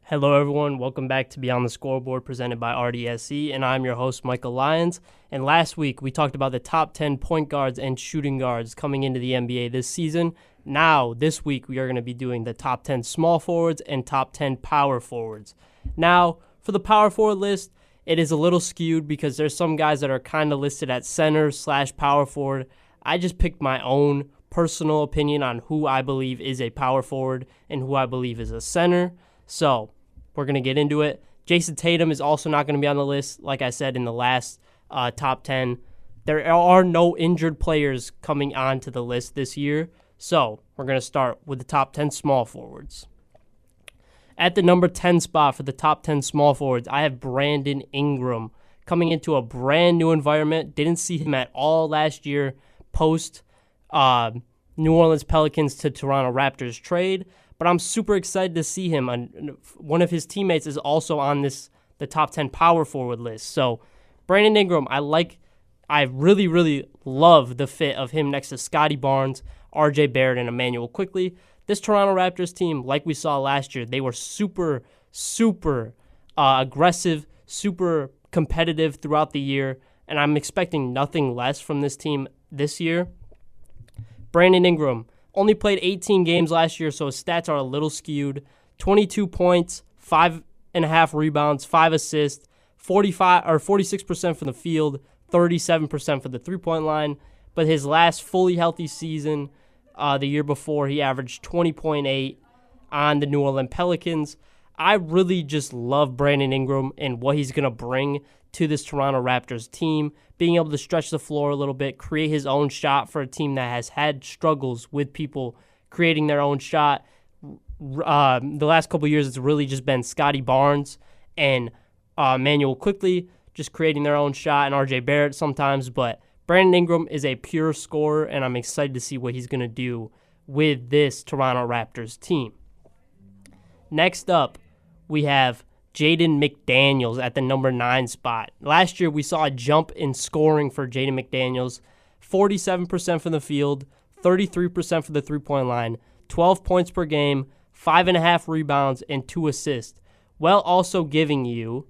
Hello, everyone. Welcome back to Beyond the Scoreboard presented by RDSE, and I'm your host, Michael Lyons. And last week, we talked about the top 10 point guards and shooting guards coming into the NBA this season. Now, this week, we are going to be doing the top 10 small forwards and top 10 power forwards. Now, for the power forward list, it is a little skewed because there's some guys that are kind of listed at center/power forward. I just picked my own personal opinion on who I believe is a power forward and who I believe is a center. So, we're going to get into it. Jason Tatum is also not going to be on the list, like I said in the last top 10. There are no injured players coming onto the list this year, so we're going to start with the top 10 small forwards. At the number 10 spot for the top 10 small forwards, I have Brandon Ingram coming into a brand new environment. Didn't see him at all last year post New Orleans Pelicans to Toronto Raptors trade. But I'm super excited to see him. One of his teammates is also on the top 10 power forward list. So Brandon Ingram, I really love the fit of him next to Scotty Barnes, RJ Barrett, and Emmanuel Quickley. This Toronto Raptors team, like we saw last year, they were super aggressive, super competitive throughout the year, and I'm expecting nothing less from this team this year. Brandon Ingram only played 18 games last year, so his stats are a little skewed. 22 points, 5.5 rebounds, 5 assists, 46% from the field, 37% for the three-point line. But his last fully healthy season, the year before, he averaged 20.8 on the New Orleans Pelicans. I really just love Brandon Ingram and what he's going to bring to this Toronto Raptors team, being able to stretch the floor a little bit, create his own shot for a team that has had struggles with people creating their own shot. The last couple of years, it's really just been Scotty Barnes and Emmanuel Quickley just creating their own shot, and RJ Barrett sometimes. But Brandon Ingram is a pure scorer, and I'm excited to see what he's going to do with this Toronto Raptors team. Next up, we have Jaden McDaniels at the number 9 spot. Last year, we saw a jump in scoring for Jaden McDaniels. 47% from the field, 33% for the three-point line, 12 points per game, 5.5 rebounds, and 2 assists, while also giving you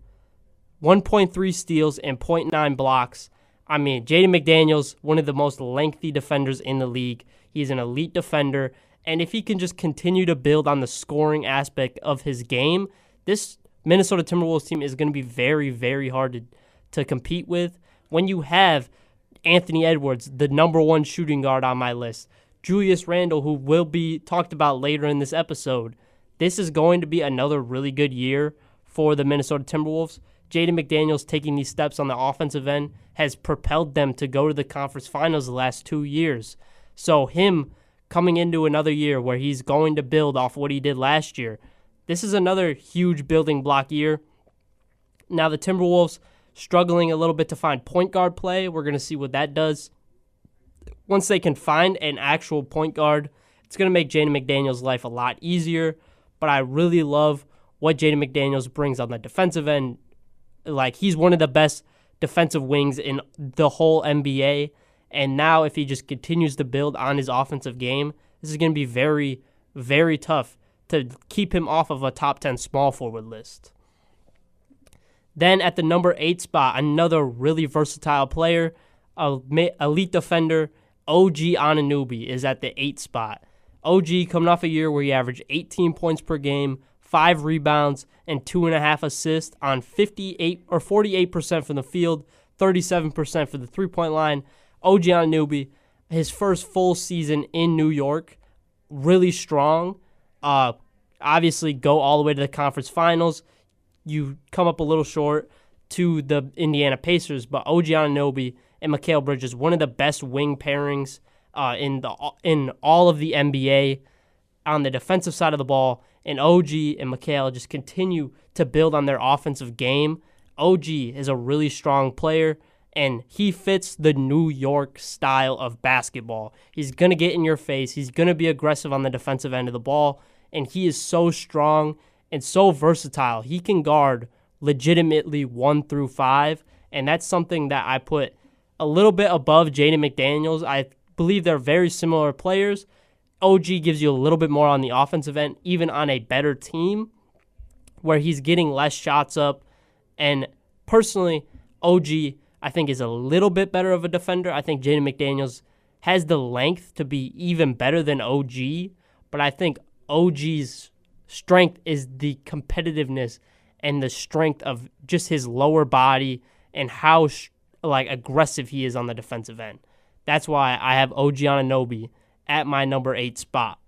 1.3 steals and 0.9 blocks. I mean, Jaden McDaniels, one of the most lengthy defenders in the league. He's an elite defender, and if he can just continue to build on the scoring aspect of his game, this Minnesota Timberwolves team is going to be very hard to compete with. When you have Anthony Edwards, the number 1 shooting guard on my list, Julius Randle, who will be talked about later in this episode, this is going to be another really good year for the Minnesota Timberwolves. Jaden McDaniels taking these steps on the offensive end has propelled them to go to the conference finals the last 2 years. So him coming into another year where he's going to build off what he did last year, this is another huge building block year. Now the Timberwolves struggling a little bit to find point guard play. We're going to see what that does. Once they can find an actual point guard, it's going to make Jaden McDaniels' life a lot easier. But I really love what Jaden McDaniels brings on the defensive end. Like, he's one of the best defensive wings in the whole NBA. And now if he just continues to build on his offensive game, this is going to be very tough to keep him off of a top 10 small forward list. Then at the number 8 spot, another really versatile player, elite defender, OG Anunoby is at the 8th spot. OG coming off a year where he averaged 18 points per game, 5 rebounds, and 2.5 assists on 48% from the field, 37% for the three-point line. OG Anunoby, his first full season in New York, really strong. Obviously go all the way to the conference finals. You come up a little short to the Indiana Pacers, but OG Anunoby and Mikal Bridges, one of the best wing pairings in all of the NBA on the defensive side of the ball. And OG and Mikal just continue to build on their offensive game. OG is a really strong player, and he fits the New York style of basketball. He's going to get in your face. He's going to be aggressive on the defensive end of the ball, and he is so strong and so versatile. He can guard legitimately 1 through 5, and that's something that I put a little bit above Jaden McDaniels. I believe they're very similar players. OG gives you a little bit more on the offensive end, even on a better team. where he's getting less shots up. And personally, OG, I think, is a little bit better of a defender. I think Jaden McDaniels has the length to be even better than OG, but I think OG's strength is the competitiveness and the strength of just his lower body and how aggressive he is on the defensive end. That's why I have OG Anunoby at my number 8 spot.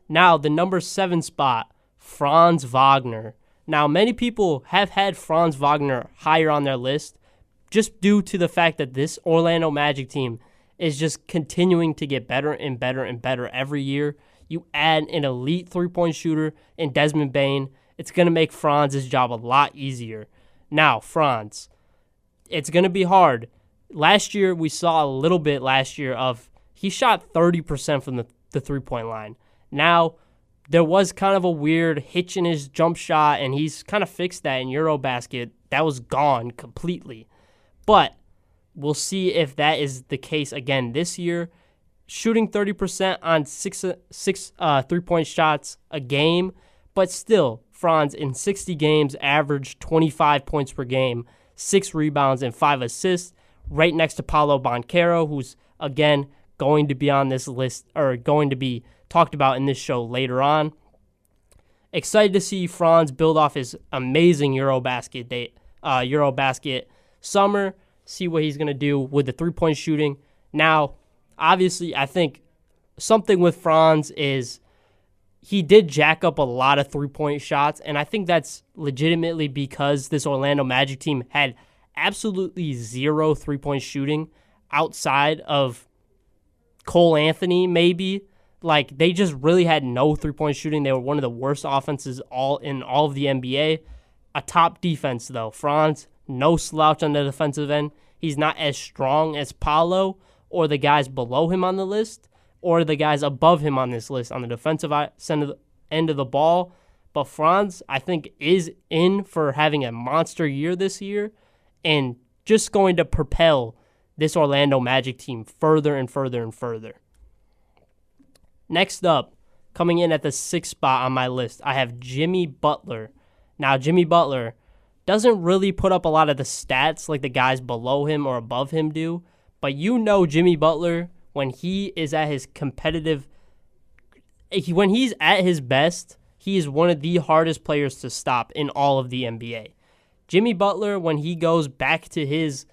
Now, the number 7 spot, Franz Wagner. Now, many people have had Franz Wagner higher on their list just due to the fact that this Orlando Magic team is just continuing to get better and better and better every year. You add an elite three-point shooter in Desmond Bane, it's going to make Franz's job a lot easier. Now, Franz, it's going to be hard. Last year, we saw a little bit of he shot 30% from the three-point line. Now, there was kind of a weird hitch in his jump shot, and he's kind of fixed that in Eurobasket. That was gone completely. But we'll see if that is the case again this year. Shooting 30% on six three-point shots a game, but still, Franz in 60 games averaged 25 points per game, 6 rebounds, and 5 assists, right next to Paolo Banchero, who's, again, going to be on this list, or going to be talked about in this show later on. Excited to see Franz build off his amazing Eurobasket summer, see what he's going to do with the three-point shooting. Now, obviously, I think something with Franz is he did jack up a lot of three-point shots, and I think that's legitimately because this Orlando Magic team had absolutely zero three-point shooting outside of Cole Anthony, maybe. Like, they just really had no three-point shooting. They were one of the worst offenses in all of the NBA. A top defense, though. Franz, no slouch on the defensive end. He's not as strong as Paolo or the guys below him on the list or the guys above him on this list on the defensive end of the ball. But Franz, I think, is in for having a monster year this year and just going to propel this Orlando Magic team further and further and further. Next up, coming in at the 6th spot on my list, I have Jimmy Butler. Now, Jimmy Butler doesn't really put up a lot of the stats like the guys below him or above him do, but you know Jimmy Butler, when he is at his when he's at his best, he is one of the hardest players to stop in all of the NBA. Jimmy Butler, when he goes back to his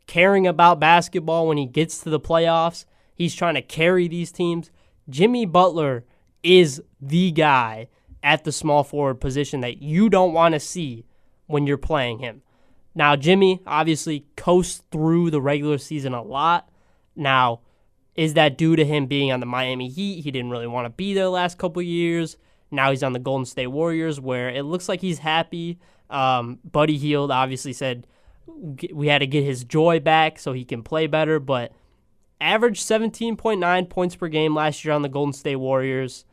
caring about basketball, when he gets to the playoffs, he's trying to carry these teams. Jimmy Butler is the guy at the small forward position that you don't want to see when you're playing him. Now, Jimmy obviously coasts through the regular season a lot. Now, is that due to him being on the Miami Heat? He didn't really want to be there the last couple of years. Now he's on the Golden State Warriors, where it looks like he's happy. Buddy Hield obviously said we had to get his joy back so he can play better, but averaged 17.9 points per game last year on the Golden State Warriors.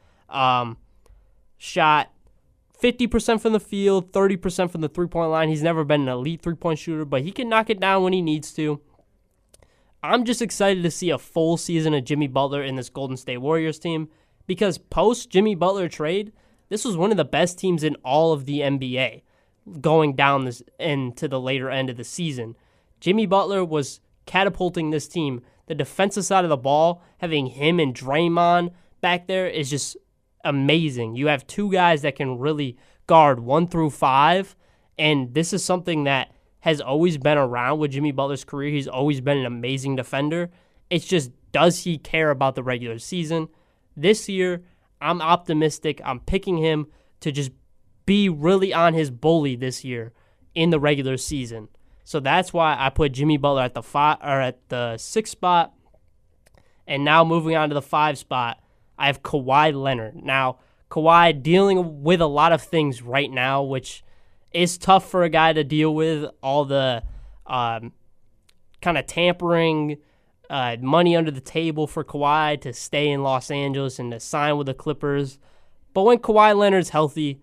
Shot 50% from the field, 30% from the three-point line. He's never been an elite three-point shooter, but he can knock it down when he needs to. I'm just excited to see a full season of Jimmy Butler in this Golden State Warriors team because post-Jimmy Butler trade, this was one of the best teams in all of the NBA going down this into the later end of the season. Jimmy Butler was catapulting this team. The defensive side of the ball, having him and Draymond back there is just amazing. You have two guys that can really guard 1 through 5, and this is something that has always been around with Jimmy Butler's career. He's always been an amazing defender. It's just, does he care about the regular season? This year, I'm optimistic. I'm picking him to just be really on his bully this year in the regular season. So that's why I put Jimmy Butler at the 6th spot. And now moving on to the 5 spot, I have Kawhi Leonard. Now, Kawhi dealing with a lot of things right now, which is tough for a guy to deal with. All the kind of tampering, money under the table for Kawhi to stay in Los Angeles and to sign with the Clippers. But when Kawhi Leonard's healthy,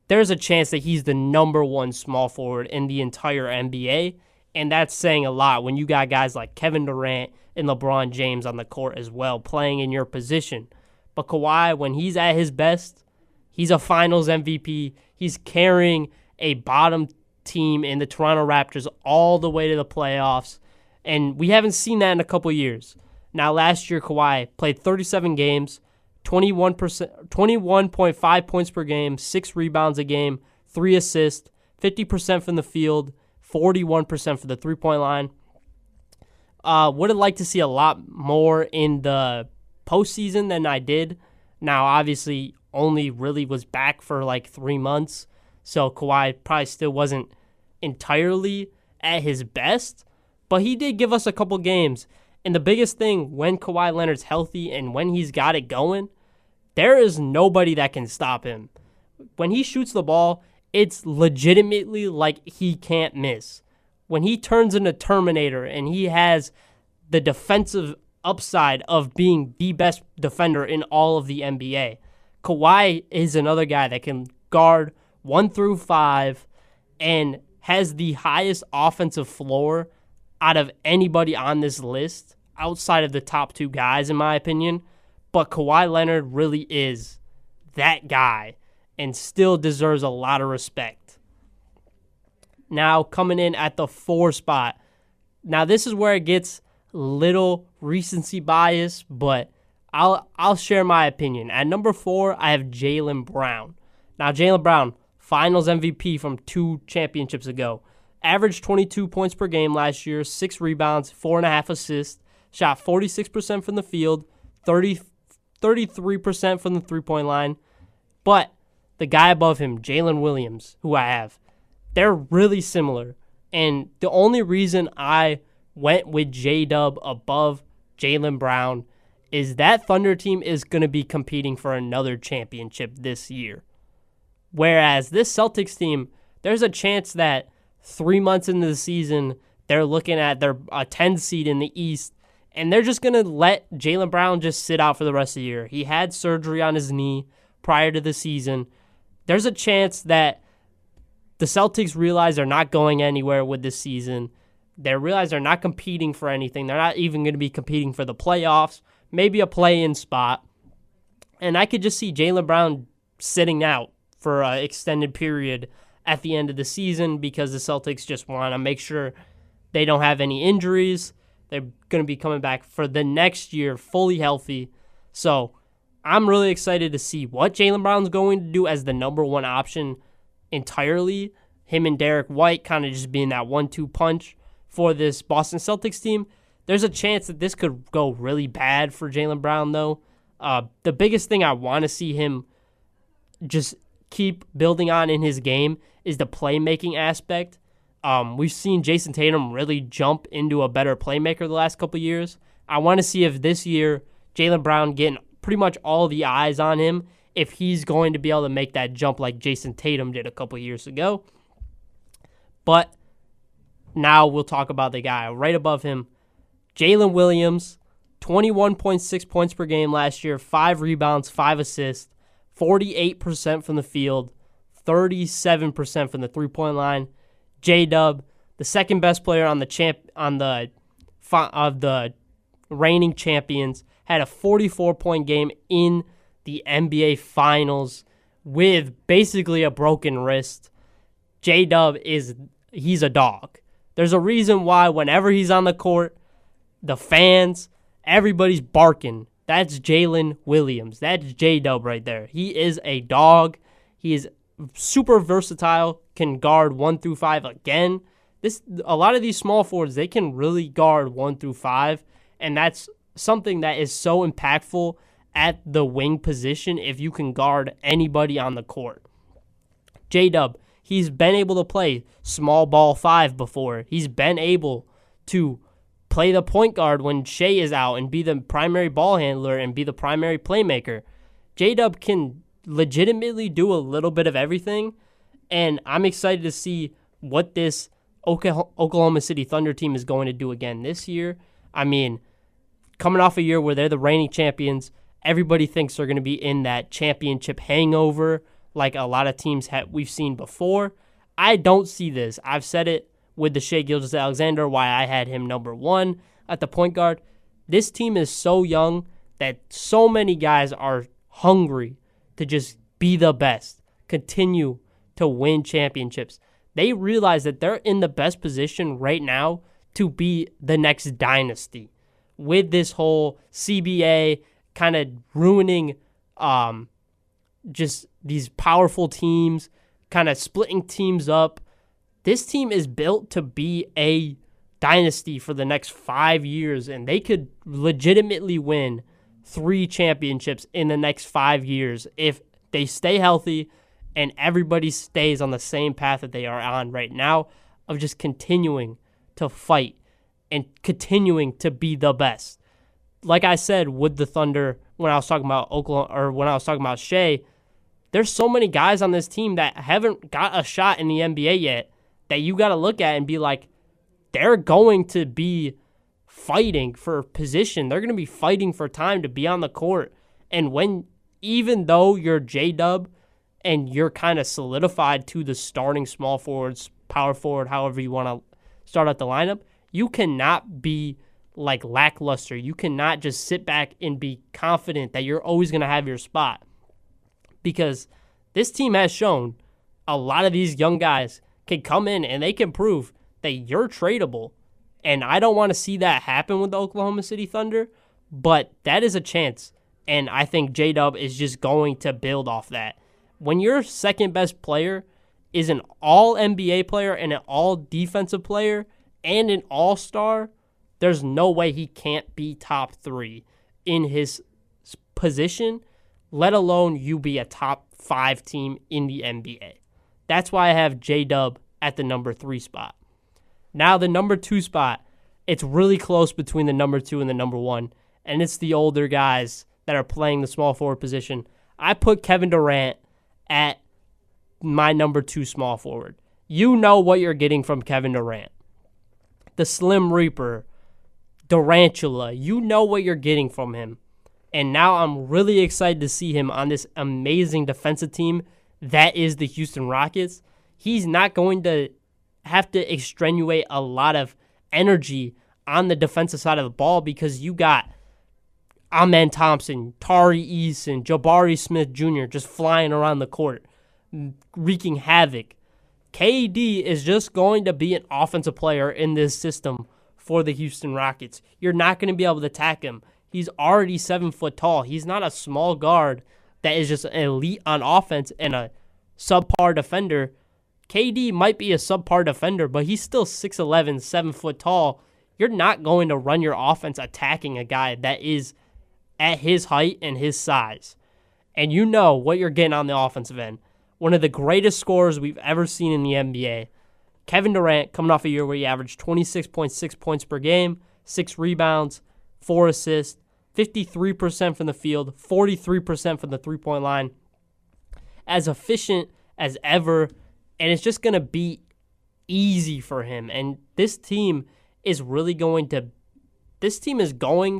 there's a chance that he's the number 1 small forward in the entire NBA, and that's saying a lot when you got guys like Kevin Durant and LeBron James on the court as well, playing in your position. But Kawhi, when he's at his best, he's a Finals MVP. He's carrying a bottom team in the Toronto Raptors all the way to the playoffs, and we haven't seen that in a couple years. Now, last year, Kawhi played 37 games, 21.5 points per game, 6 rebounds a game, 3 assists, 50% from the field, 41% for the three-point line. Would have liked to see a lot more in the postseason than I did. Now, obviously, only really was back for like 3 months, so Kawhi probably still wasn't entirely at his best, but he did give us a couple games. And the biggest thing, when Kawhi Leonard's healthy and when he's got it going, there is nobody that can stop him. When he shoots the ball, it's legitimately like he can't miss. When he turns into Terminator and he has the defensive upside of being the best defender in all of the NBA, Kawhi is another guy that can guard 1 through 5 and has the highest offensive floor out of anybody on this list outside of the top 2 guys, in my opinion. But Kawhi Leonard really is that guy and still deserves a lot of respect. Now, coming in at the 4 spot. Now, this is where it gets little recency bias, but I'll share my opinion. At number 4, I have Jaylen Brown. Now, Jaylen Brown, Finals MVP from 2 championships ago. Averaged 22 points per game last year, 6 rebounds, 4.5 assists, shot 46% from the field, 33% from the three-point line. But the guy above him, Jalen Williams, who I have, they're really similar. And the only reason I went with J-Dub above Jaylen Brown is that Thunder team is going to be competing for another championship this year. Whereas this Celtics team, there's a chance that 3 months into the season, they're looking at their 10 seed in the East, and they're just going to let Jaylen Brown just sit out for the rest of the year. He had surgery on his knee prior to the season. There's a chance that the Celtics realize they're not going anywhere with this season. They realize they're not competing for anything. They're not even going to be competing for the playoffs, maybe a play-in spot. And I could just see Jaylen Brown sitting out for an extended period at the end of the season because the Celtics just want to make sure they don't have any injuries. They're going to be coming back for the next year fully healthy. So I'm really excited to see what Jaylen Brown's going to do as the number 1 option entirely. Him and Derek White kind of just being that 1-2 punch for this Boston Celtics team. There's a chance that this could go really bad for Jaylen Brown, though. The biggest thing I want to see him just keep building on in his game is the playmaking aspect. We've seen Jason Tatum really jump into a better playmaker the last couple years. I want to see if this year Jaylen Brown getting pretty much all the eyes on him, if he's going to be able to make that jump like Jason Tatum did a couple years ago. But now we'll talk about the guy right above him, Jalen Williams, 21.6 points per game last year, 5 rebounds, 5 assists, 48% from the field, 37% from the three-point line. J-Dub, the second best player on the reigning champions, had a 44-point game in the NBA Finals with basically a broken wrist. J-Dub he's a dog. There's a reason why whenever he's on the court, the fans, everybody's barking. That's Jalen Williams. That's J-Dub right there. He is a dog. He is super versatile, can guard 1 through 5 again. A lot of these small forwards, they can really guard 1 through 5, and that's something that is so impactful at the wing position if you can guard anybody on the court. J-Dub, he's been able to play small ball 5 before. He's been able to play the point guard when Shea is out and be the primary ball handler and be the primary playmaker. J-Dub can legitimately do a little bit of everything, and I'm excited to see what this Oklahoma City Thunder team is going to do again this year. I mean, coming off a year where they're the reigning champions, everybody thinks they're going to be in that championship hangover like a lot of teams we've seen before. I don't see this. I've said it with the Shai Gilgeous-Alexander, why I had him number 1 at the point guard. This team is so young that so many guys are hungry to just be the best, continue to win championships. They realize that they're in the best position right now to be the next dynasty. With this whole CBA kind of ruining just these powerful teams, kind of splitting teams up, this team is built to be a dynasty for the next 5 years, and they could legitimately win 3 championships in the next 5 years if they stay healthy and everybody stays on the same path that they are on right now of just continuing to fight and continuing to be the best. Like I said with the Thunder when I was talking about Oklahoma, or when I was talking about Shea, there's so many guys on this team that haven't got a shot in the NBA yet that you got to look at and be like, they're going to be fighting for position. They're going to be fighting for time to be on the court. And even though you're J-Dub and you're kind of solidified to the starting small forwards, power forward, however you want to start out the lineup, you cannot be like lackluster. You cannot just sit back and be confident that you're always going to have your spot. Because this team has shown a lot of these young guys can come in and they can prove that you're tradable. And I don't want to see that happen with the Oklahoma City Thunder, but that is a chance. And I think J-Dub is just going to build off that. When your second best player is an all-NBA player and an all-defensive player and an all-star, there's no way he can't be top 3 in his position, let alone you be a top 5 team in the NBA. That's why I have J-Dub at the number 3 spot. Now the number 2 spot, it's really close between the number 2 and the number 1, and it's the older guys that are playing the small forward position. I put Kevin Durant at my number 2 small forward. You know what you're getting from Kevin Durant. The Slim Reaper, Durantula, you know what you're getting from him. And now I'm really excited to see him on this amazing defensive team that is the Houston Rockets. He's not going to have to extenuate a lot of energy on the defensive side of the ball because you got Amen Thompson, Tari Eason, Jabari Smith Jr. just flying around the court, wreaking havoc. KD is just going to be an offensive player in this system for the Houston Rockets. You're not going to be able to attack him. He's already 7 foot tall. He's not a small guard that is just an elite on offense and a subpar defender. KD might be a subpar defender, but he's still 6'11", 7 foot tall. You're not going to run your offense attacking a guy that is at his height and his size. And you know what you're getting on the offensive end. One of the greatest scorers we've ever seen in the NBA. Kevin Durant coming off a year where he averaged 26.6 points per game, 6 rebounds, 4 assists, 53% from the field, 43% from the three-point line. As efficient as ever, and it's just going to be easy for him. And this team is going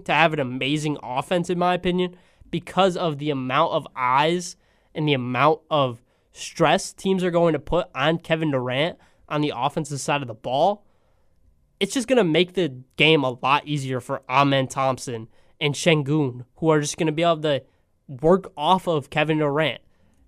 to have an amazing offense, in my opinion, because of the amount of eyes and the amount of stress teams are going to put on Kevin Durant on the offensive side of the ball. It's just going to make the game a lot easier for Amen Thompson and Şengün, who are just going to be able to work off of Kevin Durant.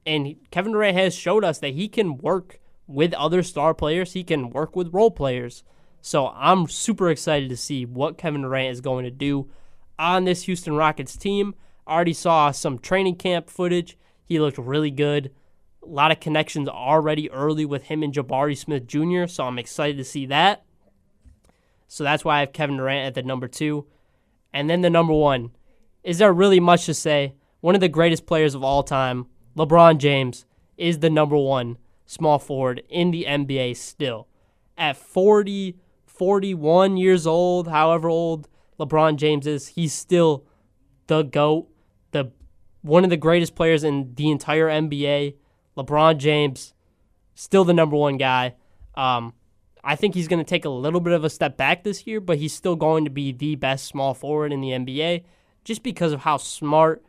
And Kevin Durant has showed us that he can work with other star players. He can work with role players. So I'm super excited to see what Kevin Durant is going to do on this Houston Rockets team. I already saw some training camp footage. He looked really good. A lot of connections already early with him and Jabari Smith Jr., so I'm excited to see that. So that's why I have Kevin Durant at the number 2. And then the number 1. Is there really much to say? One of the greatest players of all time, LeBron James, is the number 1 small forward in the NBA still. At 40, 41 years old, however old LeBron James is, he's still the GOAT, one of the greatest players in the entire NBA. LeBron James, still the number 1 guy. I think he's going to take a little bit of a step back this year, but he's still going to be the best small forward in the NBA just because of how smart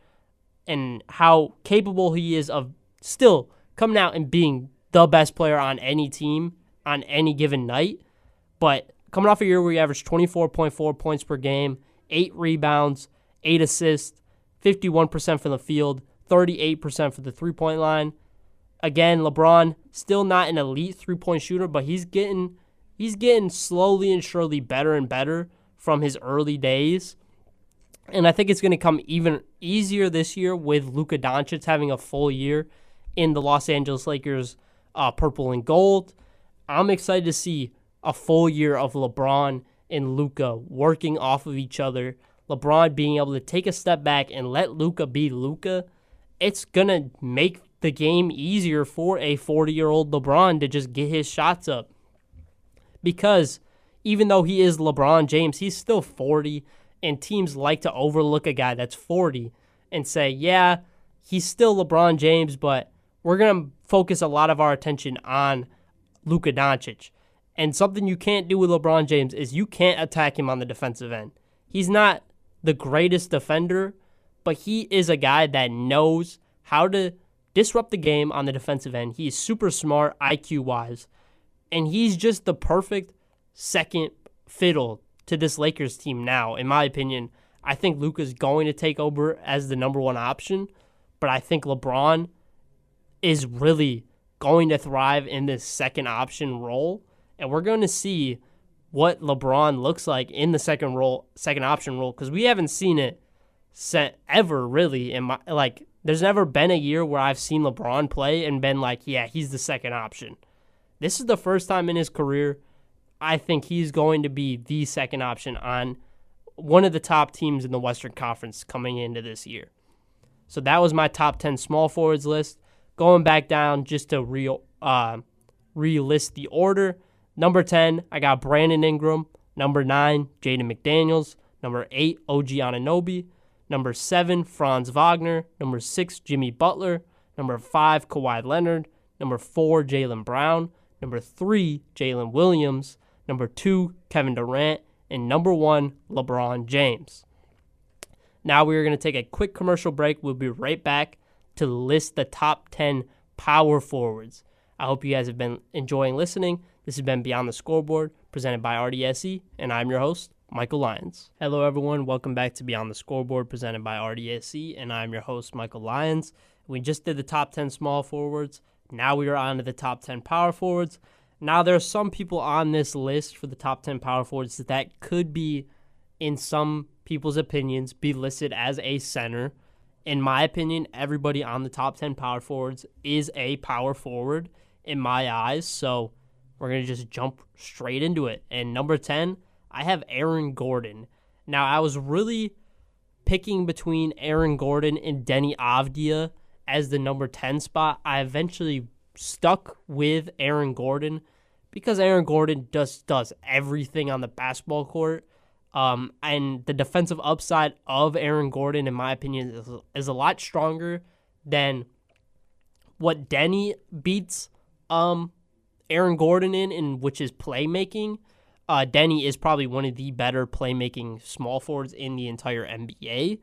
and how capable he is of still coming out and being the best player on any team on any given night. But coming off a year where he averaged 24.4 points per game, 8 rebounds, 8 assists, 51% from the field, 38% from the three-point line. Again, LeBron, Still not an elite three-point shooter, but he's getting slowly and surely better and better from his early days. And I think it's going to come even easier this year with Luka Doncic having a full year in the Los Angeles Lakers purple and gold. I'm excited to see a full year of LeBron and Luka working off of each other. LeBron being able to take a step back and let Luka be Luka. It's going to make the game easier for a 40-year-old LeBron to just get his shots up. Because even though he is LeBron James, he's still 40, and teams like to overlook a guy that's 40 and say, yeah, he's still LeBron James, but we're going to focus a lot of our attention on Luka Doncic. And something you can't do with LeBron James is you can't attack him on the defensive end. He's not the greatest defender, but he is a guy that knows how to disrupt the game on the defensive end. He's super smart IQ-wise, and he's just the perfect second fiddle to this Lakers team now, in my opinion. I think Luka's going to take over as the number one option, but I think LeBron is really going to thrive in this second option role, and we're going to see what LeBron looks like in the second option role, because we haven't seen it set ever really. There's never been a year where I've seen LeBron play and been like, yeah, he's the second option. This is the first time in his career I think he's going to be the second option on one of the top teams in the Western Conference coming into this year. So that was my top 10 small forwards list. Going back down just to re-list the order. Number 10, I got Brandon Ingram. Number 9, Jaden McDaniels. Number 8, OG Anunoby. Number 7, Franz Wagner. Number 6, Jimmy Butler. Number 5, Kawhi Leonard. Number 4, Jaylen Brown. Number 3, Jalen Williams. Number 2, Kevin Durant. And number 1, LeBron James. Now we are going to take a quick commercial break. We'll be right back to list the top 10 power forwards. I hope you guys have been enjoying listening. This has been Beyond the Scoreboard, presented by RDSE, and I'm your host, Michael Lyons. Hello, everyone. Welcome back to Beyond the Scoreboard, presented by RDSE, and I'm your host, Michael Lyons. We just did the top 10 small forwards. Now we are on to the top 10 power forwards. Now, there are some people on this list for the top 10 power forwards that could be, in some people's opinions, be listed as a center. In my opinion, everybody on the top 10 power forwards is a power forward in my eyes, so we're going to just jump straight into it. And number 10, I have Aaron Gordon. Now, I was really picking between Aaron Gordon and Denny Avdia as the number 10 spot. I eventually stuck with Aaron Gordon because Aaron Gordon does everything on the basketball court. And the defensive upside of Aaron Gordon, in my opinion, is a lot stronger than what Denny beats Aaron Gordon in, which is playmaking. Denny is probably one of the better playmaking small forwards in the entire NBA.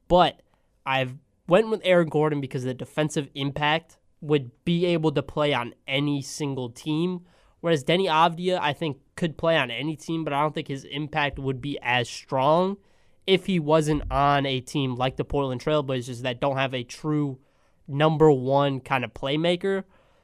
But I've went with Aaron Gordon because the defensive impact would be able to play on any single team, whereas Denny Avdia, I think, could play on any team, but I don't think his impact would be as strong if he wasn't on a team like the Portland Trailblazers that don't have a true number one kind of playmaker.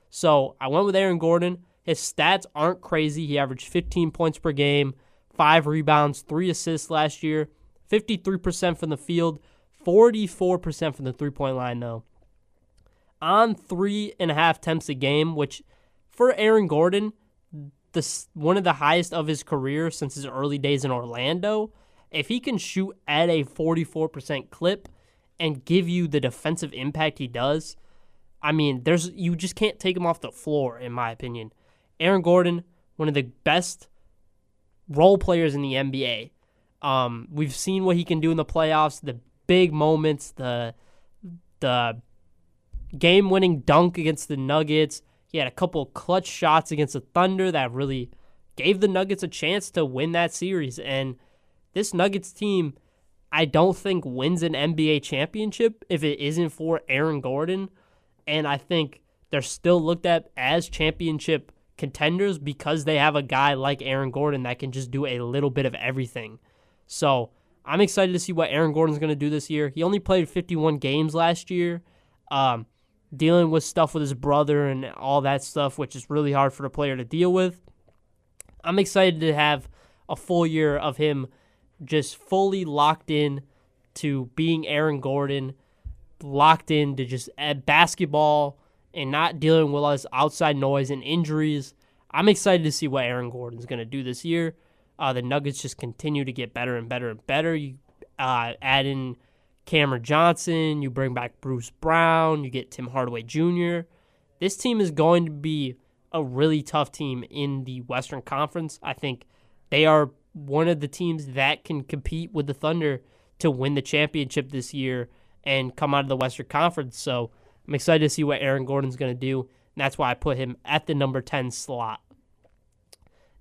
So I went with Aaron Gordon. His stats aren't crazy. He averaged 15 points per game, 5 rebounds, 3 assists last year, 53% from the field, 44% from the three-point line, though. On 3.5 attempts a game, which for Aaron Gordon, one of the highest of his career since his early days in Orlando. If he can shoot at a 44% clip and give you the defensive impact he does, I mean, you just can't take him off the floor, in my opinion. Aaron Gordon, one of the best role players in the NBA. We've seen what he can do in the playoffs, the big moments, the game-winning dunk against the Nuggets. He had a couple clutch shots against the Thunder that really gave the Nuggets a chance to win that series. And this Nuggets team, I don't think wins an NBA championship if it isn't for Aaron Gordon. And I think they're still looked at as championship contenders because they have a guy like Aaron Gordon that can just do a little bit of everything. So I'm excited to see what Aaron Gordon's going to do this year. He only played 51 games last year. dealing with stuff with his brother and all that stuff, which is really hard for the player to deal with. I'm excited to have a full year of him just fully locked in to being Aaron Gordon, locked in to just basketball and not dealing with all this outside noise and injuries. I'm excited to see what Aaron Gordon's going to do this year. The Nuggets just continue to get better and better and better. You add in Cameron Johnson, you bring back Bruce Brown, you get Tim Hardaway Jr. This team is going to be a really tough team in the Western Conference. I think they are one of the teams that can compete with the Thunder to win the championship this year and come out of the Western Conference. So I'm excited to see what Aaron Gordon's going to do, and that's why I put him at the number 10 slot.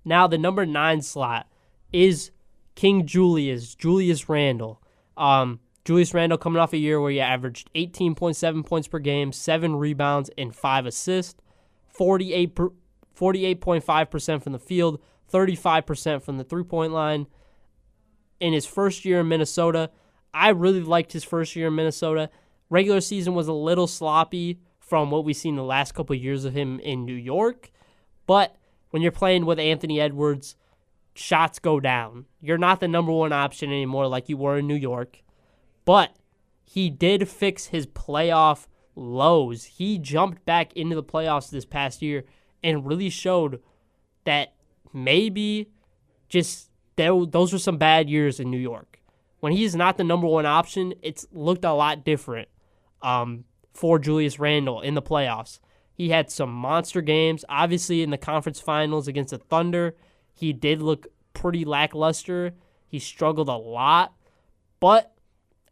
Now, the number 9 slot is King Julius Randle. Julius Randle coming off a year where he averaged 18.7 points per game, 7 rebounds, and 5 assists, 48.5% from the field, 35% from the three-point line. In his first year in Minnesota, I really liked his first year in Minnesota. Regular season was a little sloppy from what we've seen the last couple of years of him in New York, but when you're playing with Anthony Edwards, shots go down. You're not the number one option anymore like you were in New York, but he did fix his playoff lows. He jumped back into the playoffs this past year and really showed that maybe just those were some bad years in New York. When he's not the number one option, it's looked a lot different for Julius Randle in the playoffs. He had some monster games. Obviously, in the conference finals against the Thunder, he did look pretty lackluster. He struggled a lot, but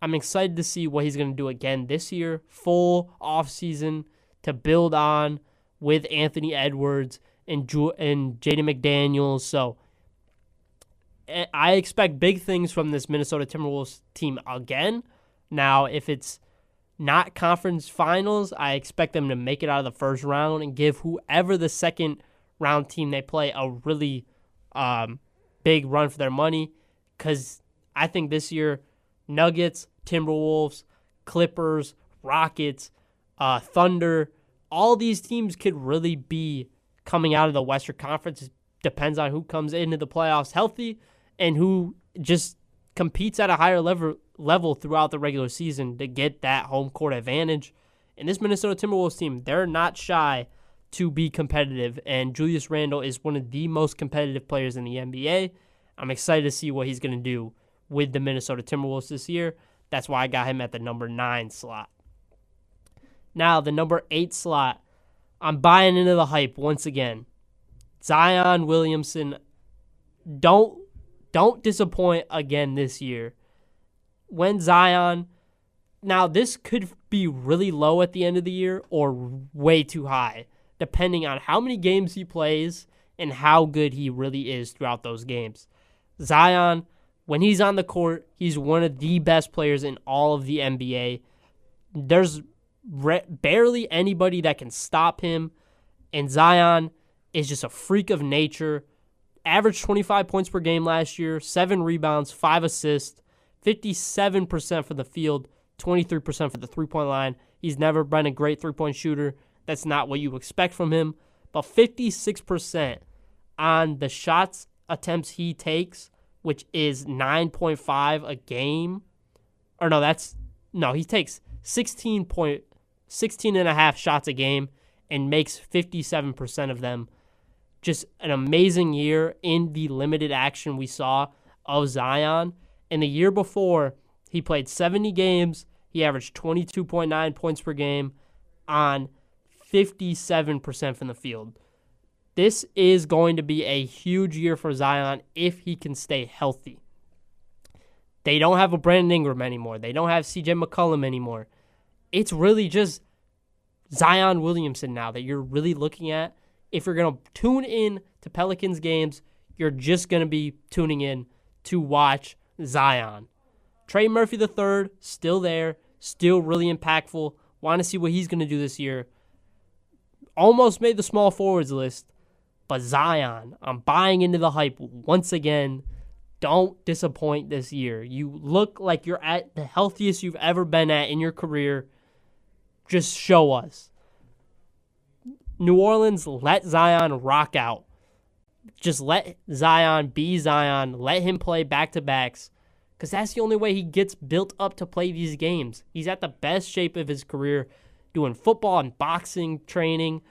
I'm excited to see what he's going to do again this year. Full offseason to build on with Anthony Edwards and Jaden McDaniels. So I expect big things from this Minnesota Timberwolves team again. Now, if it's not conference finals, I expect them to make it out of the first round and give whoever the second round team they play a really big run for their money, because I think this year Nuggets, Timberwolves, Clippers, Rockets, Thunder, all these teams could really be coming out of the Western Conference. It depends on who comes into the playoffs healthy and who just competes at a higher level throughout the regular season to get that home court advantage. And this Minnesota Timberwolves team, they're not shy to be competitive, and Julius Randle is one of the most competitive players in the NBA. I'm excited to see what he's going to do with the Minnesota Timberwolves this year. That's why I got him at the number 9 slot. Now, the number 8 slot, I'm buying into the hype once again. Zion Williamson, don't disappoint again this year. When Zion, now this could be really low at the end of the year or way too high, depending on how many games he plays and how good he really is throughout those games. Zion, when he's on the court, he's one of the best players in all of the NBA. There's barely anybody that can stop him, and Zion is just a freak of nature. Averaged 25 points per game last year, 7 rebounds, 5 assists, 57% from the field, 23% for the three-point line. He's never been a great three-point shooter. That's not what you expect from him. But 56% on the shots attempts he takes, which is 9.5 a game. Or he takes 16 and a half shots a game and makes 57% of them. Just an amazing year in the limited action we saw of Zion. And the year before, he played 70 games. He averaged 22.9 points per game on 57% from the field. This is going to be a huge year for Zion if he can stay healthy. They don't have a Brandon Ingram anymore. They don't have CJ McCollum anymore. It's really just Zion Williamson now that you're really looking at. If you're going to tune in to Pelicans games, you're just going to be tuning in to watch Zion. Trey Murphy III, still there, still really impactful. Want to see what he's going to do this year. Almost made the small forwards list, but Zion, I'm buying into the hype once again. Don't disappoint this year. You look like you're at the healthiest you've ever been at in your career. just show us. New Orleans, let Zion rock out. Just let Zion be Zion. Let him play back-to-backs because that's the only way he gets built up to play these games. He's at the best shape of his career doing football and boxing training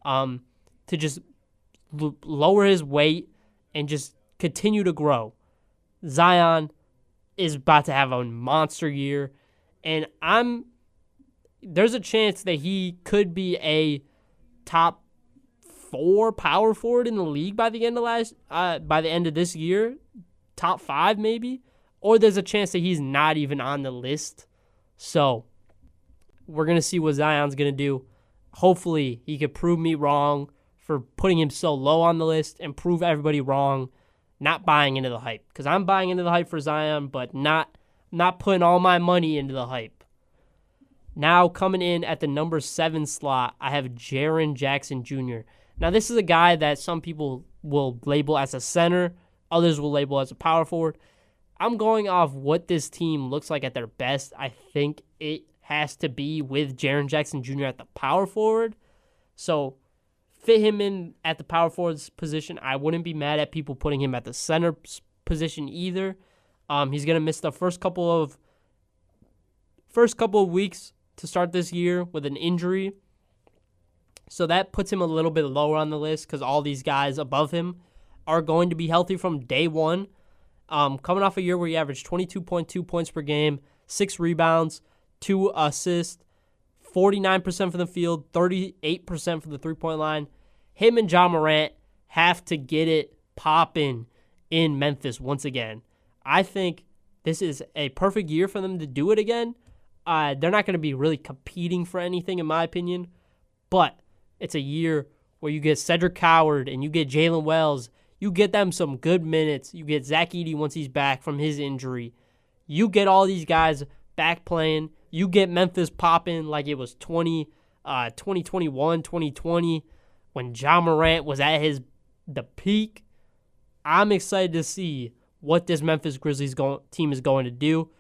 to just lower his weight and just continue to grow. Zion is about to have a monster year, and there's a chance that he could be a top 4 power forward in the league by the end of this year, top 5 maybe, or there's a chance that he's not even on the list. So we're gonna see what Zion's gonna do. Hopefully, he could prove me wrong for putting him so low on the list and prove everybody wrong, not buying into the hype. Because I'm buying into the hype for Zion, but not putting all my money into the hype. Now, coming in at the number 7 slot, I have Jaren Jackson Jr. Now, this is a guy that some people will label as a center. Others will label as a power forward. I'm going off what this team looks like at their best. I think it has to be with Jaren Jackson Jr. at the power forward. So, fit him in at the power forward's position. I wouldn't be mad at people putting him at the center position either. He's going to miss the first couple of weeks to start this year with an injury. So that puts him a little bit lower on the list because all these guys above him are going to be healthy from day one. Coming off a year where he averaged 22.2 points per game, 6 rebounds, 2 assists, 49% from the field, 38% from the three-point line. Him and Ja Morant have to get it popping in Memphis once again. I think this is a perfect year for them to do it again. They're not going to be really competing for anything, in my opinion, but it's a year where you get Cedric Howard and you get Jalen Wells. You get them some good minutes. You get Zach Edey once he's back from his injury. You get all these guys back playing. You get Memphis popping like it was 2021, 2020 when Ja Morant was at the peak. I'm excited to see what this Memphis Grizzlies team is going to do.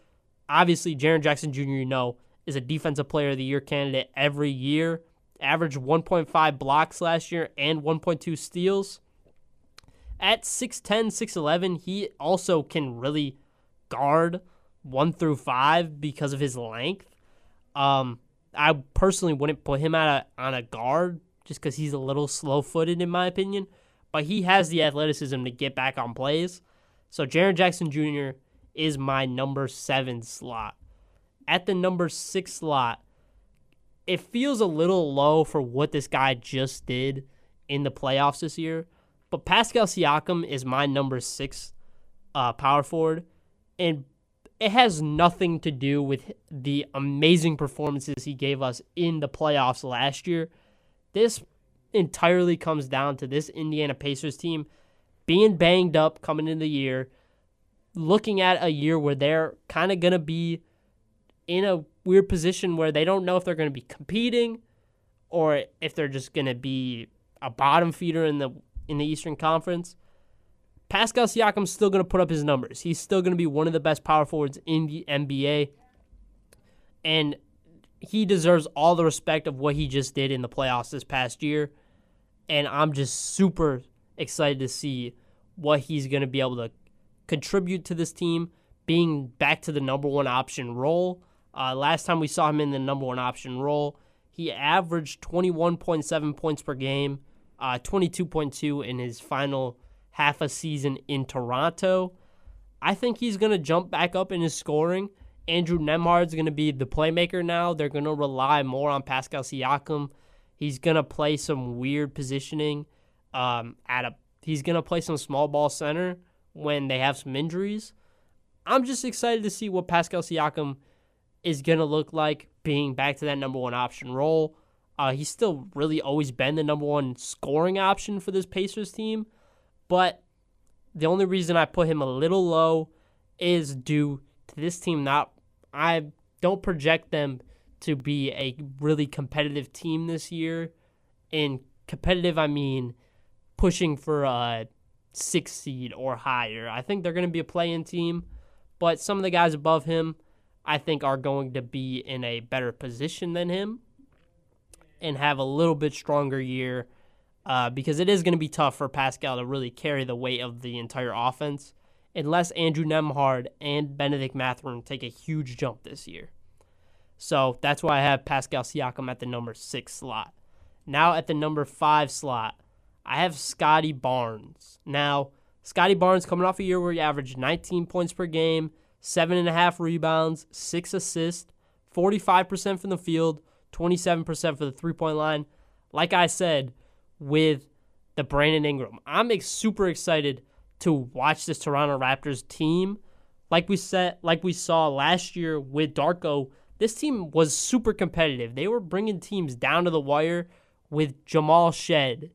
Obviously, Jaren Jackson Jr., is a Defensive Player of the Year candidate every year. Averaged 1.5 blocks last year and 1.2 steals. At 6'10", 6'11", he also can really guard 1 through 5 because of his length. I personally wouldn't put him on a guard just because he's a little slow-footed in my opinion, but he has the athleticism to get back on plays. So Jaren Jackson Jr. is my number 7 slot. At the number 6 slot, it feels a little low for what this guy just did in the playoffs this year, but Pascal Siakam is my number 6 power forward, and it has nothing to do with the amazing performances he gave us in the playoffs last year. This entirely comes down to this Indiana Pacers team being banged up coming into the year, looking at a year where they're kind of going to be in a weird position where they don't know if they're going to be competing or if they're just going to be a bottom feeder in the Eastern Conference. Pascal Siakam's still going to put up his numbers. He's still going to be one of the best power forwards in the NBA, and he deserves all the respect of what he just did in the playoffs this past year, and I'm just super excited to see what he's going to be able to contribute to this team, being back to the number 1 option role. Last time we saw him in the number 1 option role, he averaged 21.7 points per game, 22.2 in his final half a season in Toronto. I think he's going to jump back up in his scoring. Andrew Nembhard's going to be the playmaker now. They're going to rely more on Pascal Siakam. He's going to play some weird positioning. He's going to play some small ball center when they have some injuries. I'm just excited to see what Pascal Siakam is going to look like being back to that number 1 option role. He's still really always been the number 1 scoring option for this Pacers team, but the only reason I put him a little low is due to this team I don't project them to be a really competitive team this year. In competitive, I mean pushing for a 6th seed or higher. I think they're going to be a play-in team, but some of the guys above him I think are going to be in a better position than him. and have a little bit stronger year because it is going to be tough for Pascal to really carry the weight of the entire offense unless Andrew Nemhard and Benedict Mathurin take a huge jump this year. So that's why I have Pascal Siakam at the number 6 slot. Now at the number 5 slot, I have Scotty Barnes. Now, Scotty Barnes coming off a year where he averaged 19 points per game, 7.5 rebounds, 6 assists, 45% from the field, 27% for the three-point line. Like I said, with the Brandon Ingram, I'm super excited to watch this Toronto Raptors team. Like we saw last year with Darko, this team was super competitive. They were bringing teams down to the wire with Jamal Shed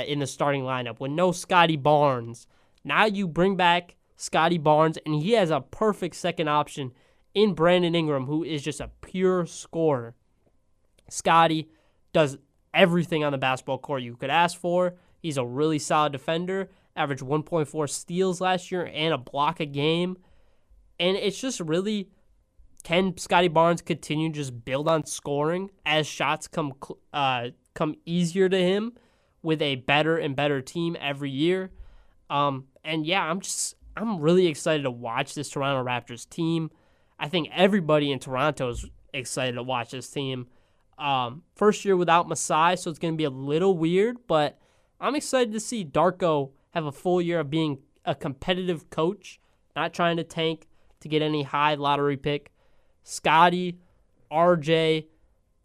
in the starting lineup, with no Scotty Barnes. Now you bring back Scotty Barnes, and he has a perfect second option in Brandon Ingram, who is just a pure scorer. Scotty does everything on the basketball court you could ask for. He's a really solid defender, averaged 1.4 steals last year and a block a game. And it's just really, can Scotty Barnes continue to just build on scoring as shots come easier to him with a better and better team every year? And yeah, I'm really excited to watch this Toronto Raptors team. I think everybody in Toronto is excited to watch this team. First year without Masai, so it's going to be a little weird, but I'm excited to see Darko have a full year of being a competitive coach, not trying to tank to get any high lottery pick. Scotty, RJ,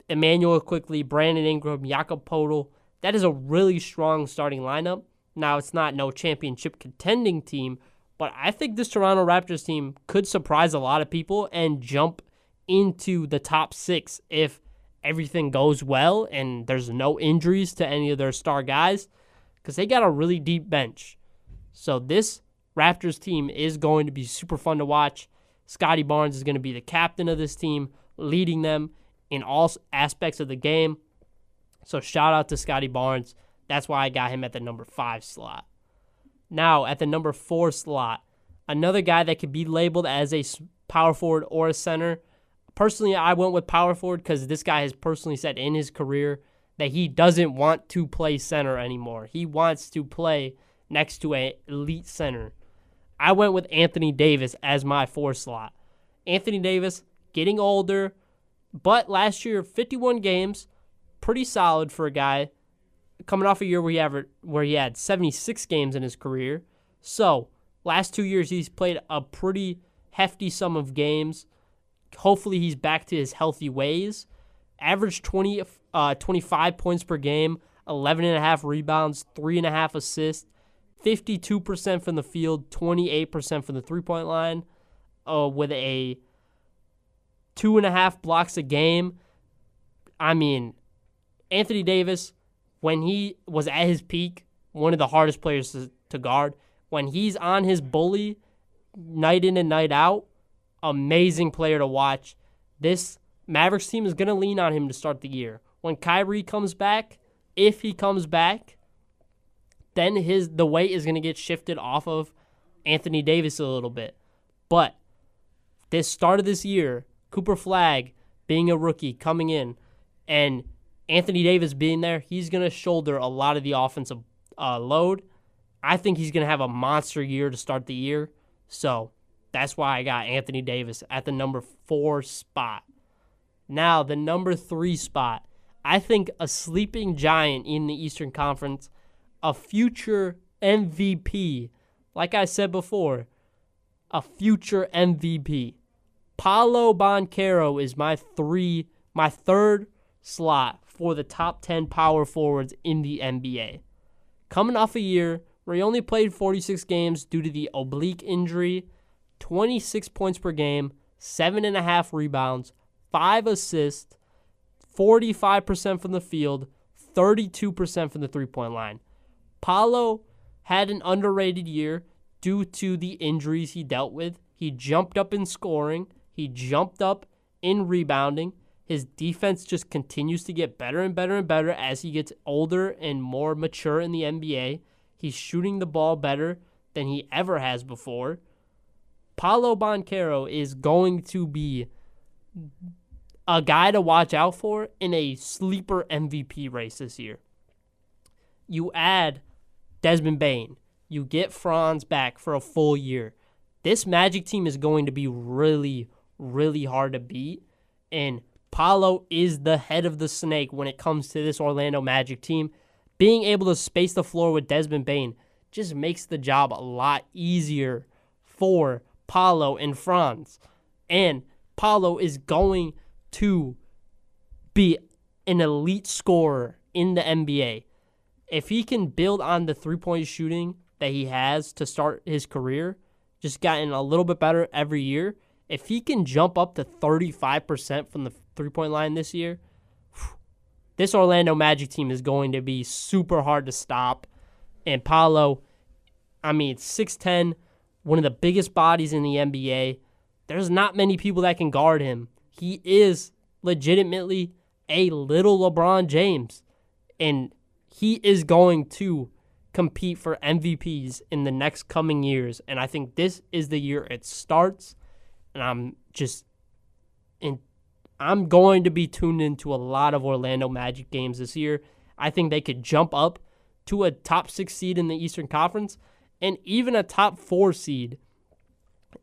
Emmanuel Quickly, Brandon Ingram, Jakob Poeltl. That is a really strong starting lineup. Now, it's not no championship contending team, but I think this Toronto Raptors team could surprise a lot of people and jump into the top 6 if everything goes well and there's no injuries to any of their star guys, because they got a really deep bench. So this Raptors team is going to be super fun to watch. Scotty Barnes is going to be the captain of this team, leading them in all aspects of the game. So shout out to Scotty Barnes. That's why I got him at the number 5 slot. Now, at the number 4 slot, another guy that could be labeled as a power forward or a center. Personally, I went with power forward because this guy has personally said in his career that he doesn't want to play center anymore. He wants to play next to an elite center. I went with Anthony Davis as my 4 slot. Anthony Davis, getting older, but last year, 51 games, pretty solid for a guy coming off a year where he had 76 games in his career. So, last 2 years, he's played a pretty hefty sum of games. Hopefully, he's back to his healthy ways. Averaged 25 points per game, 11.5 rebounds, 3.5 assists, 52% from the field, 28% from the three-point line, with a 2.5 blocks a game. I mean, Anthony Davis, when he was at his peak, one of the hardest players to guard. When he's on his bully, night in and night out, amazing player to watch. This Mavericks team is going to lean on him to start the year. When Kyrie comes back, if he comes back, then the weight is going to get shifted off of Anthony Davis a little bit. But this start of this year, Cooper Flagg being a rookie coming in, and Anthony Davis being there, he's going to shoulder a lot of the offensive load. I think he's going to have a monster year to start the year. So that's why I got Anthony Davis at the number 4 spot. Now, the number 3 spot. I think a sleeping giant in the Eastern Conference, a future MVP. Like I said before, a future MVP. Paolo Banchero is my 3rd slot for the top 10 power forwards in the NBA. Coming off a year where he only played 46 games due to the oblique injury, 26 points per game, 7.5 rebounds, 5 assists, 45% from the field, 32% from the three-point line. Paolo had an underrated year due to the injuries he dealt with. He jumped up in scoring. He jumped up in rebounding. His defense just continues to get better and better and better as he gets older and more mature in the NBA. He's shooting the ball better than he ever has before. Paolo Banchero is going to be a guy to watch out for in a sleeper MVP race this year. You add Desmond Bane. You get Franz back for a full year. This Magic team is going to be really, really hard to beat. And Paolo is the head of the snake when it comes to this Orlando Magic team. Being able to space the floor with Desmond Bane just makes the job a lot easier for Paolo and Franz. And Paolo is going to be an elite scorer in the NBA. If he can build on the three-point shooting that he has to start his career, just gotten a little bit better every year, if he can jump up to 35% from the three-point line this year, this Orlando Magic team is going to be super hard to stop. And Paolo, 6'10", one of the biggest bodies in the NBA. There's not many people that can guard him. He is legitimately a little LeBron James. And he is going to compete for MVPs in the next coming years. And I think this is the year it starts. And I'm going to be tuned into a lot of Orlando Magic games this year. I think they could jump up to a top 6 seed in the Eastern Conference and even a top 4 seed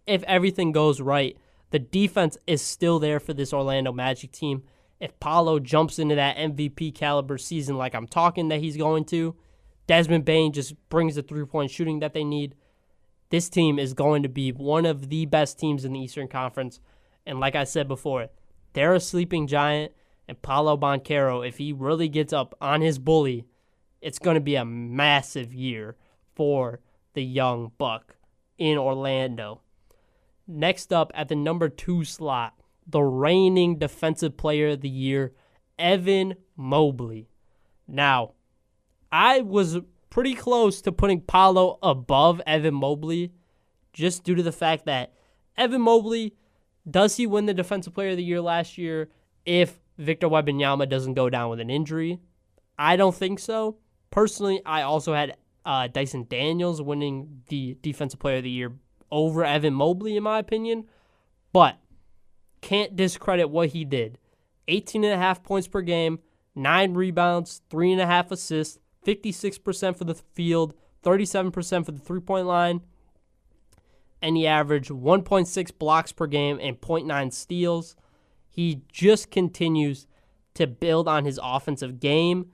if everything goes right. The defense is still there for this Orlando Magic team. If Paolo jumps into that MVP caliber season like I'm talking that he's going to, Desmond Bane just brings the three-point shooting that they need. This team is going to be one of the best teams in the Eastern Conference. And like I said before, they're a sleeping giant. And Paolo Banchero, if he really gets up on his bully, it's going to be a massive year for the young buck in Orlando. Next up at the number 2 slot, the reigning Defensive Player of the Year, Evan Mobley. Now, I was pretty close to putting Paolo above Evan Mobley just due to the fact that Evan Mobley, does he win the Defensive Player of the Year last year if Victor Wembanyama doesn't go down with an injury? I don't think so. Personally, I also had Dyson Daniels winning the Defensive Player of the Year over Evan Mobley, in my opinion. But can't discredit what he did. 18.5 points per game, 9 rebounds, 3.5 assists, 56% for the field, 37% for the three-point line, and he averaged 1.6 blocks per game and 0.9 steals. He just continues to build on his offensive game.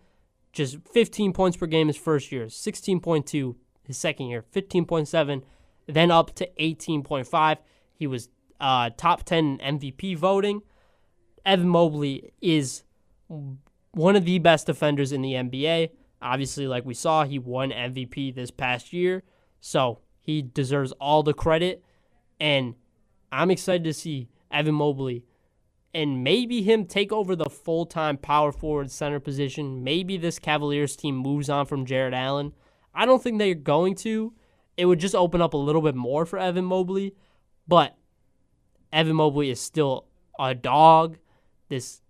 Just 15 points per game his first year, 16.2 his second year, 15.7, then up to 18.5. He was top 10 in MVP voting. Evan Mobley is one of the best defenders in the NBA. Obviously, like we saw, he won MVP this past year, so he deserves all the credit. And I'm excited to see Evan Mobley and maybe him take over the full-time power forward center position. Maybe this Cavaliers team moves on from Jared Allen. I don't think they're going to. It would just open up a little bit more for Evan Mobley, but Evan Mobley is still a dog. This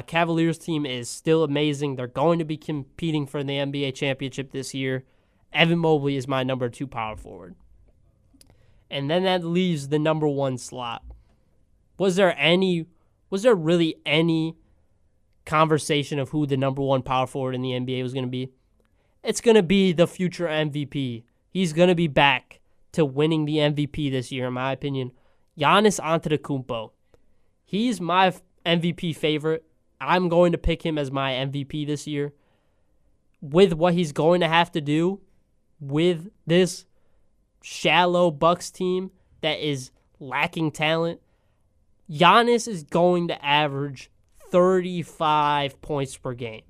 Cavaliers team is still amazing. They're going to be competing for the NBA championship this year. Evan Mobley is my number 2 power forward. And then that leaves the number 1 slot. Was there really any conversation of who the number 1 power forward in the NBA was going to be? It's going to be the future MVP. He's going to be back to winning the MVP this year, in my opinion. Giannis Antetokounmpo. He's my MVP favorite. I'm going to pick him as my MVP this year. With what he's going to have to do with this shallow Bucks team that is lacking talent, Giannis is going to average 35 points per game.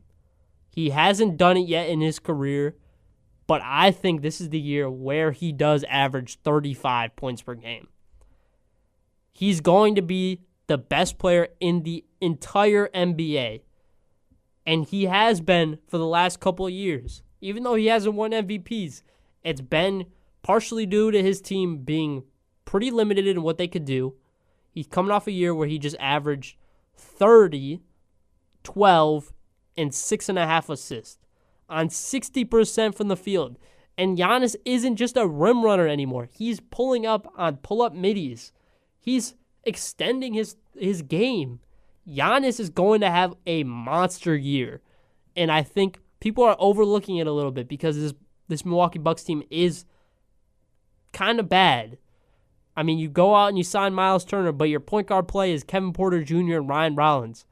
He hasn't done it yet in his career, but I think this is the year where he does average 35 points per game. He's going to be the best player in the entire NBA, and he has been for the last couple of years. Even though he hasn't won MVPs, it's been partially due to his team being pretty limited in what they could do. He's coming off a year where he just averaged 30, 12, and 6.5 assists on 60% from the field. And Giannis isn't just a rim runner anymore. He's pulling up on pull-up middies. He's extending his game. Giannis is going to have a monster year. And I think people are overlooking it a little bit because this Milwaukee Bucks team is kind of bad. I mean, you go out and you sign Miles Turner, but your point guard play is Kevin Porter Jr. and Ryan Rollins.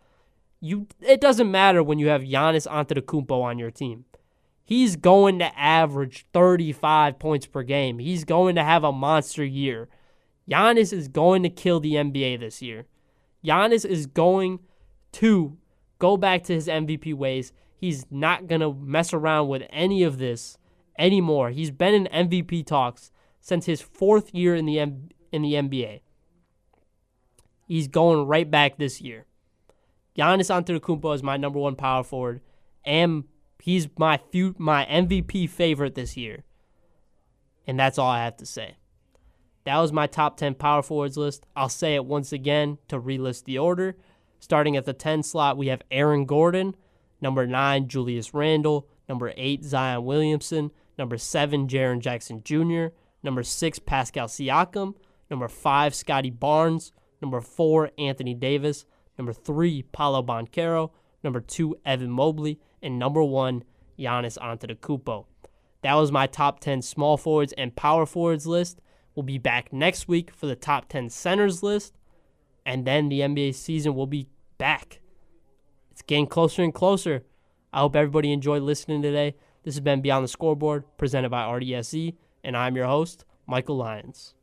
It doesn't matter when you have Giannis Antetokounmpo on your team. He's going to average 35 points per game. He's going to have a monster year. Giannis is going to kill the NBA this year. Giannis is going to go back to his MVP ways. He's not going to mess around with any of this anymore. He's been in MVP talks since his 4th year in the NBA. He's going right back this year. Giannis Antetokounmpo is my number 1 power forward, and he's my MVP favorite this year. And that's all I have to say. That was my top 10 power forwards list. I'll say it once again to relist the order. Starting at the 10 slot, we have Aaron Gordon. Number 9, Julius Randle. Number 8, Zion Williamson. Number 7, Jaren Jackson Jr. Number 6, Pascal Siakam. Number 5, Scotty Barnes. Number 4, Anthony Davis. Number 3, Paolo Banchero. Number 2, Evan Mobley. And number 1, Giannis Antetokounmpo. That was my top 10 small forwards and power forwards list. We'll be back next week for the top 10 centers list. And then the NBA season will be back. It's getting closer and closer. I hope everybody enjoyed listening today. This has been Beyond the Scoreboard, presented by RDSE, and I'm your host, Michael Lyons.